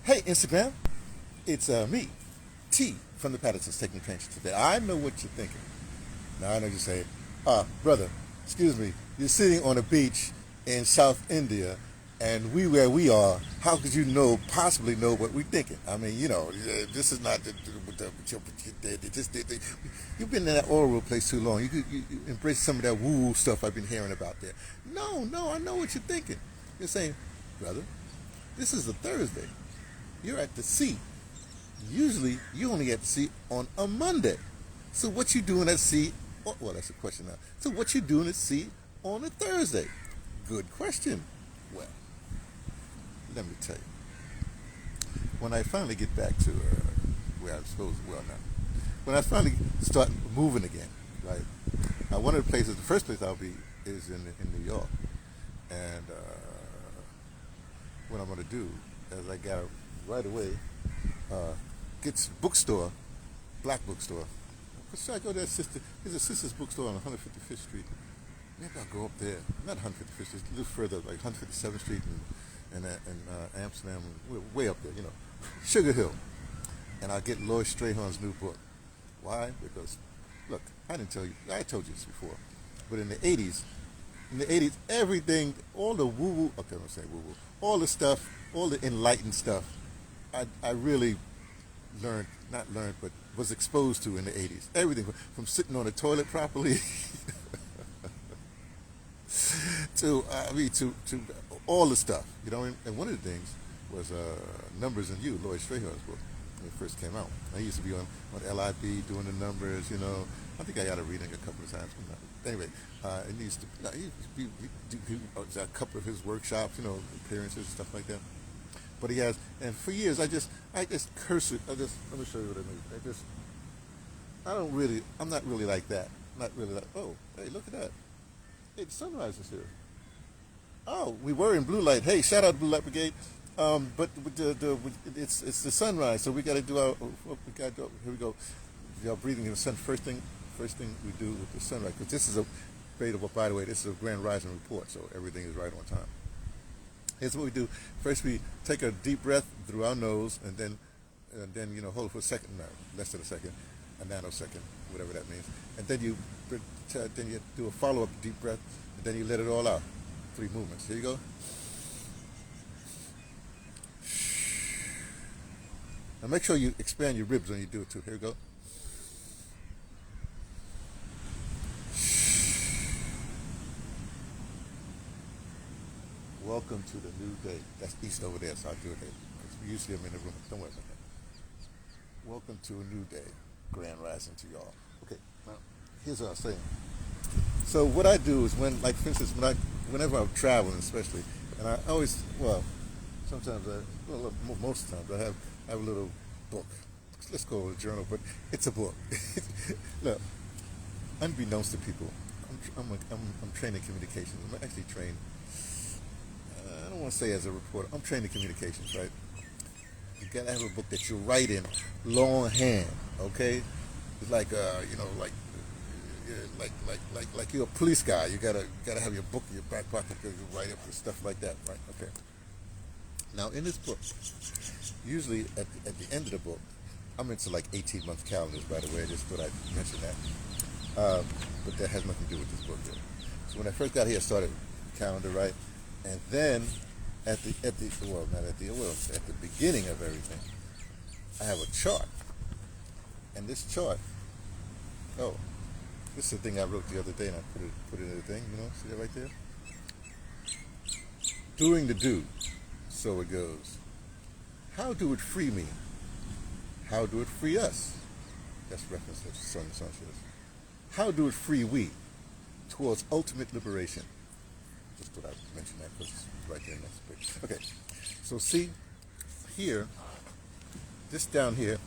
Hey, Instagram, it's me, T from the Pattersons taking attention today. I know what you're thinking. Now I know you say, brother, excuse me, you're sitting on a beach in South India, and we where we are. How could you possibly know what we're thinking? I mean, this is not you've been in that oral place too long. You embrace some of that woo stuff I've been hearing about there. No, I know what you're thinking. You're saying, brother, this is a Thursday. You're at the sea. Usually, you only at the sea on a Monday. So what you doing at sea? Well, that's a question now. So what you doing at sea on a Thursday? Good question. Well, let me tell you. When I finally get back to where I'm supposed to, when I finally start moving again, right? One of the places, the first place I'll be is in New York. And what I'm going to do is I got to right away get bookstore, black bookstore. So I go to that sister. There's a sister's bookstore on 155th Street. Maybe I'll go up there. Not 155th Street, a little further, like 157th Street and Amsterdam, way up there, Sugar Hill. And I'll get Lloyd Strahan's new book. Why? Because, look, I told you this before, but in the 80s, everything, all the woo-woo, okay, I'm going to say woo-woo, all the stuff, all the enlightened stuff, I really but was exposed to in the 80s. Everything from sitting on the toilet properly to all the stuff, And one of the things was Numbers and You, Lloyd Strahan's book, when it first came out. I used to be on LIB doing the numbers, I think I got to read it a couple of times. Anyway, it needs to. He do a couple of his workshops, appearances and stuff like that. But he has, and for years I just curse it. Let me show you what I mean. I'm not really like that. Not really like. Oh, hey, look at that. Hey, the sunrise is here. Oh, we were in blue light. Hey, shout out Blue Light Brigade. But it's the sunrise, so we got to do our. Here we go. Y'all breathing in the sun. First thing we do with the sunrise, because this is by the way, this is a Grand Rising report, so everything is right on time. Here's what we do. First, we take a deep breath through our nose, and then hold it for a second, less than a second, a nanosecond, whatever that means, and then you do a follow-up deep breath, and then you let it all out. 3 movements. Here you go. Now make sure you expand your ribs when you do it too. Here we go. Welcome to the new day. That's east over there, so I'll do it there. Because usually I'm in the room. Don't worry about that. Welcome to a new day. Grand rising to y'all. Okay, now, here's what I'm saying. So what I do is for instance, whenever I'm traveling especially, and I always, sometimes most of the times I have a little book. Let's call it a journal, but it's a book. Look, unbeknownst to people, I'm trained in communications. I'm actually trained, I don't want to say as a reporter, I'm trained in communications, right? You gotta have a book that you write in longhand, okay? It's like like you're a police guy. You gotta have your book in your back pocket because you write up and stuff like that, right? Okay. Now in this book, usually at the end of the book, I'm into 18-month calendars, by the way. I just thought I'd mention that. But that has nothing to do with this book here. So when I first got here, I started calendar, right? And then at the beginning of everything, I have a chart. And this chart, this is the thing I wrote the other day, and I put it in the thing, see that right there? Doing the do, so it goes. How do it free me? How do it free us? That's reference to Sun and Sunshine. How do it free we towards ultimate liberation? Just thought I'd mention that because it's right there next page. Okay, so see here, this down here,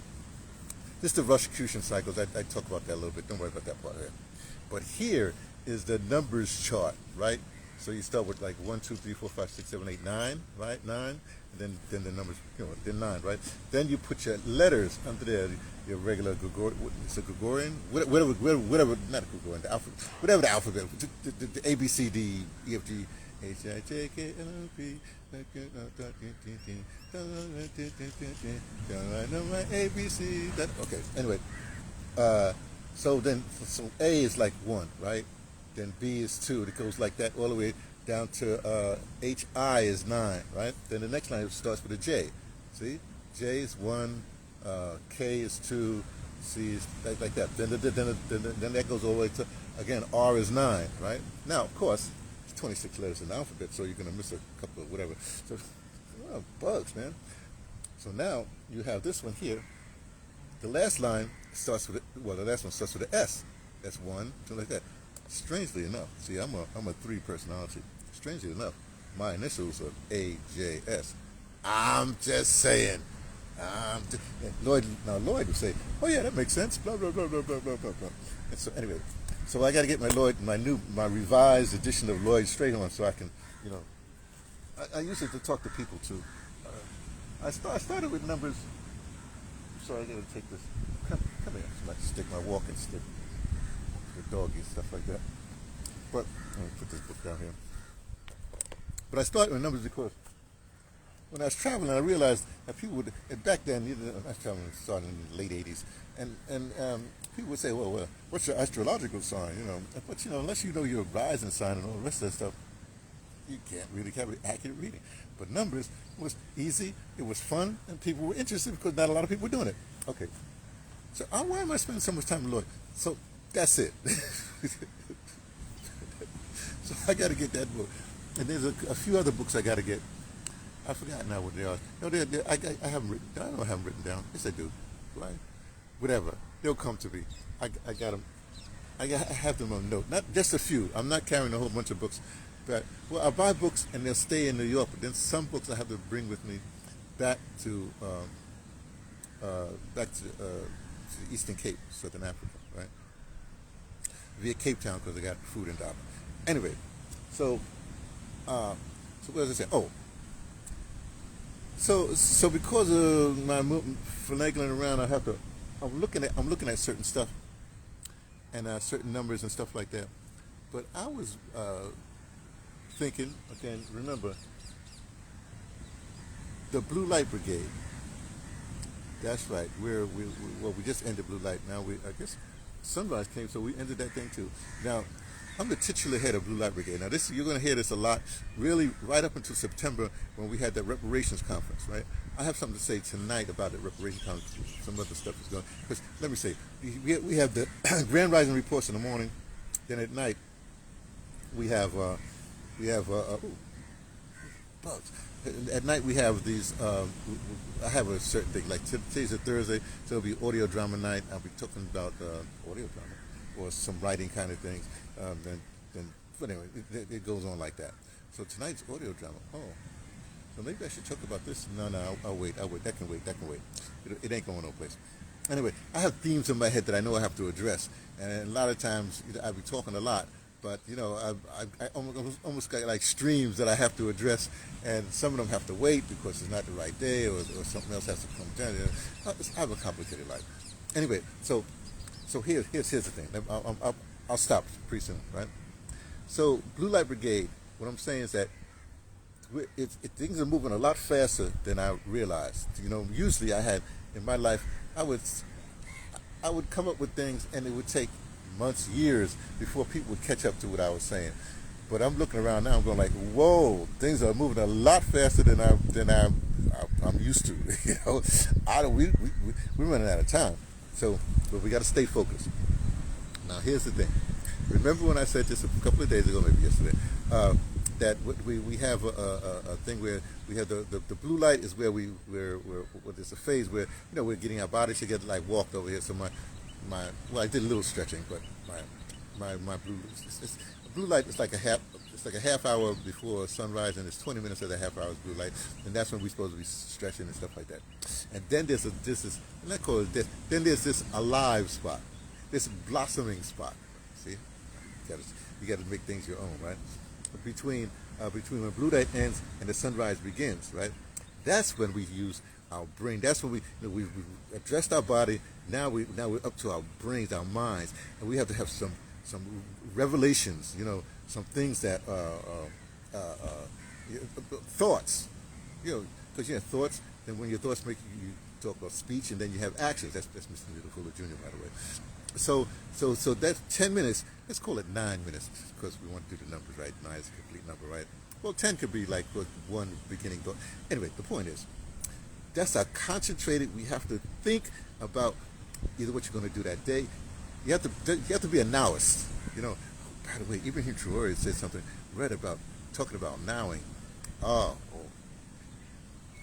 this is the Rosicrucian cycles. I talk about that a little bit. Don't worry about that part here. But here is the numbers chart, right? So you start with 1, 2, 3, 4, 5, 6, 7, 8, 9, right? 9. And then the numbers, then 9, right? Then you put your letters under there, your regular Gregorian, whatever, not a Gregorian, the alphabet, whatever the alphabet, the A, B, C, D, E, F, G, H, I, J, K, L, M, P, I know my ABC. Okay. Anyway, uh, so A is like 1, right? Then B is 2. It goes like that all the way down to HI is 9, right? Then the next line starts with a J. See, J is 1, K is 2, C is like that. Then that goes all the way to, again, R is 9, right? Now, of course, it's 26 letters in the alphabet, so you're gonna miss a couple of whatever. So, well, bugs, man. So now you have this one here. The last line starts with, the last one starts with an S. That's 1, 2, like that. Strangely enough, see, I'm a 3 personality. Strangely enough, my initials are AJS. I'm just saying. Lloyd would say, "Oh yeah, that makes sense." Blah blah blah blah blah blah blah. And so anyway, so I got to get my revised edition of Lloyd Strayhorn so I can, you know, I use it to talk to people too. I started with numbers. So I got to take this. Come here, so I can stick my walking stick, the doggy stuff like that. But let me put this book down here. But I started with numbers because when I was traveling, I realized that people would, and back then, I was traveling starting in the late 80s, and people would say, well, what's your astrological sign, you know? But, you know, unless you know your rising sign and all the rest of that stuff, you can't really have an accurate reading. But numbers was easy, it was fun, and people were interested because not a lot of people were doing it. Okay, so why am I spending so much time with Lloyd? So that's it. So I got to get that book. And there's a few other books I got to get. I forgot now what they are. No, I haven't written down. I know I haven't written down. Yes, I do. Right? Whatever. They'll come to me. I got them. I have them on note. Not just a few. I'm not carrying a whole bunch of books. But, well, I buy books and they'll stay in New York. But then some books I have to bring with me back to the Eastern Cape, Southern Africa, right? Via Cape Town because I got food and dollar. Anyway, so what was I saying? Oh, so because of my finagling around, I'm looking at certain stuff and certain numbers and stuff like that. But I was thinking again. Remember the Blue Light Brigade. That's right. We just ended Blue Light. Now I guess sunrise came, so we ended that thing too. Now I'm the titular head of Blue Light Brigade. Now you're going to hear this a lot, really, right up until September when we had that reparations conference, right? I have something to say tonight about the reparations conference. Some other stuff is going. Because let me say, we have the Grand Rising reports in the morning. Then at night we have bugs. At night we have these. I have a certain thing like today's a Thursday, so it'll be audio drama night. I'll be talking about audio drama or some writing kind of things. But anyway, it goes on like that. So tonight's audio drama. Oh, so maybe I should talk about this. No, I'll wait. That can wait. It ain't going no place. Anyway, I have themes in my head that I know I have to address, and a lot of times I'll be talking a lot. But you know, I almost got like streams that I have to address, and some of them have to wait because it's not the right day, or something else has to come down. I have a complicated life. Anyway, so here's the thing. I'll stop pretty soon, right? So Blue Light Brigade. What I'm saying is that things are moving a lot faster than I realized. You know, usually I had in my life, I would come up with things, and it would take months, years before people would catch up to what I was saying. But I'm looking around now. I'm going like, whoa, things are moving a lot faster than I'm used to. You know, we're running out of time. So, but we got to stay focused. Now, here's the thing. Remember when I said this a couple of days ago, maybe yesterday, that we have a thing where we have the blue light is where there's a phase where we're getting our bodies together, like walked over here. So I did a little stretching, but my blue light is like a half hour before sunrise, and it's 20 minutes of the half hour's blue light, and that's when we're supposed to be stretching and stuff like that. And then there's this alive spot, this blossoming spot. See, you got to make things your own, right? Between when blue light ends and the sunrise begins, right? That's when we use our brain. That's when we've addressed our body. Now we're up to our brains, our minds, and we have to have some revelations. Some things that thoughts, because you have thoughts. Then when your thoughts make you talk about speech, and then you have actions. That's Mr. Needle Fuller Jr. by the way. So that's 10 minutes. Let's call it 9 minutes because we want to do the numbers right. 9 is a complete number, right? Well, 10 could be like one beginning thought. Anyway, the point is, that's a concentrated. We have to think about either what you're going to do that day. You have to be a nowist. By the way, Ibrahim Traore said something. Read about talking about nowing. Oh,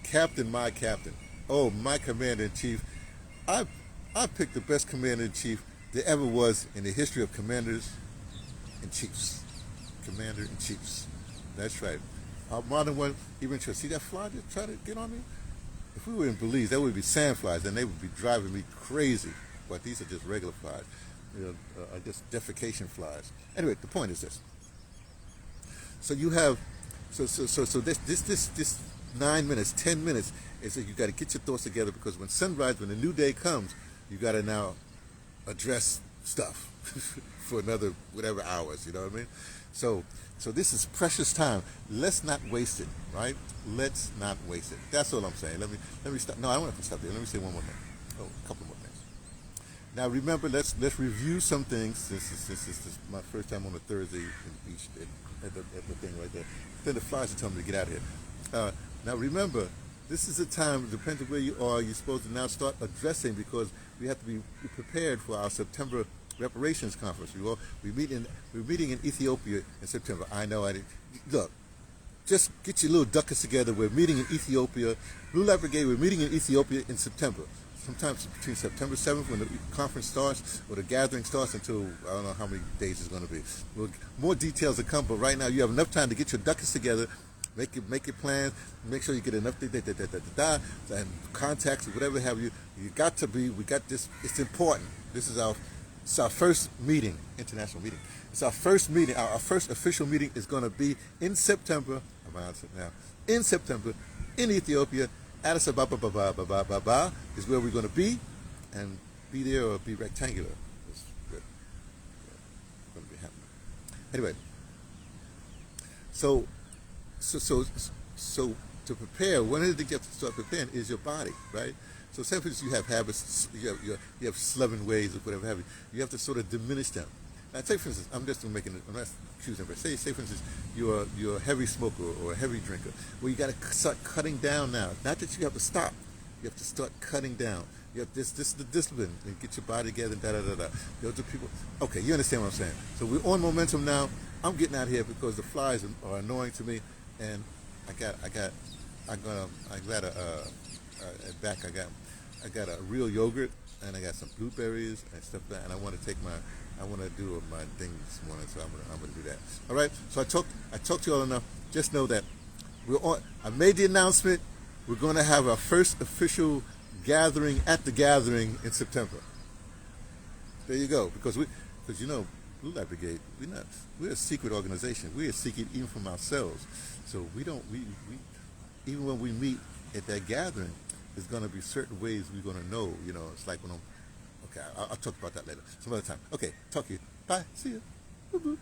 Captain, my captain. Oh, my commander in chief. I picked the best commander in chief there ever was in the history of commanders and chiefs. Commander in chiefs. That's right. Our modern one, even see that fly that tried to get on me? If we were in Belize, that would be sand flies, and they would be driving me crazy. But these are just regular flies. Just defecation flies. Anyway, the point is this. So you have, this 9 minutes, 10 minutes is that you got to get your thoughts together because when sunrise, when the new day comes, you got to now address stuff for another whatever hours. You know what I mean? So this is precious time. Let's not waste it, right? Let's not waste it. That's all I'm saying. Let me stop. No, I don't want to stop there. Let me say one more thing. Oh, a couple more things. Now remember, let's review some things. This is my first time on a Thursday at the thing right there. Then the flies are telling me to get out of here. Now remember, this is a time, depending on where you are, you're supposed to now start addressing because we have to be prepared for our September reparations conference. We're meeting in Ethiopia in September. I know. Look, just get your little ducats together. We're meeting in Ethiopia. Blue Light Brigade. We're meeting in Ethiopia in September. Sometimes between September 7th when the conference starts or the gathering starts until I don't know how many days it's going to be. More details to come, but right now you have enough time to get your ducats together. Make your plans. Make sure you get enough and contacts or whatever have you. You got to be. We got this. It's important. It's our first meeting, international meeting. It's our first meeting. Our first official meeting is going to be in September. Now in September in Ethiopia. Addis Ababa is where we're going to be, and be there or be rectangular. It's going to be happening. Anyway, so to prepare, one of the things you have to start preparing is your body, right? So say for instance you have habits, you have sloven ways or whatever have you. You have to sort of diminish them. Now, say for instance, I'm not accusing, but say for instance, you're a heavy smoker or a heavy drinker. Well, you got to start cutting down now. Not that you have to stop. You have to start cutting down. You have this is the discipline and get your body together. Those are people. Okay, you understand what I'm saying? So we're on momentum now. I'm getting out here because the flies are annoying to me, and I got a real yogurt, and I got some blueberries and stuff like that, and I want to do my thing this morning, so I'm gonna do that. All right. So I talked to you all enough. Just know that we're on. I made the announcement. We're going to have our first official gathering at the gathering in September. There you go. Because Blue Light Brigade, we're a secret organization. We're a secret even from ourselves. So we even when we meet at that gathering, there's going to be certain ways we're going to know. It's like when okay, I'll talk about that later, some other time. Okay, talk to you. Bye. See you. Boo-boo.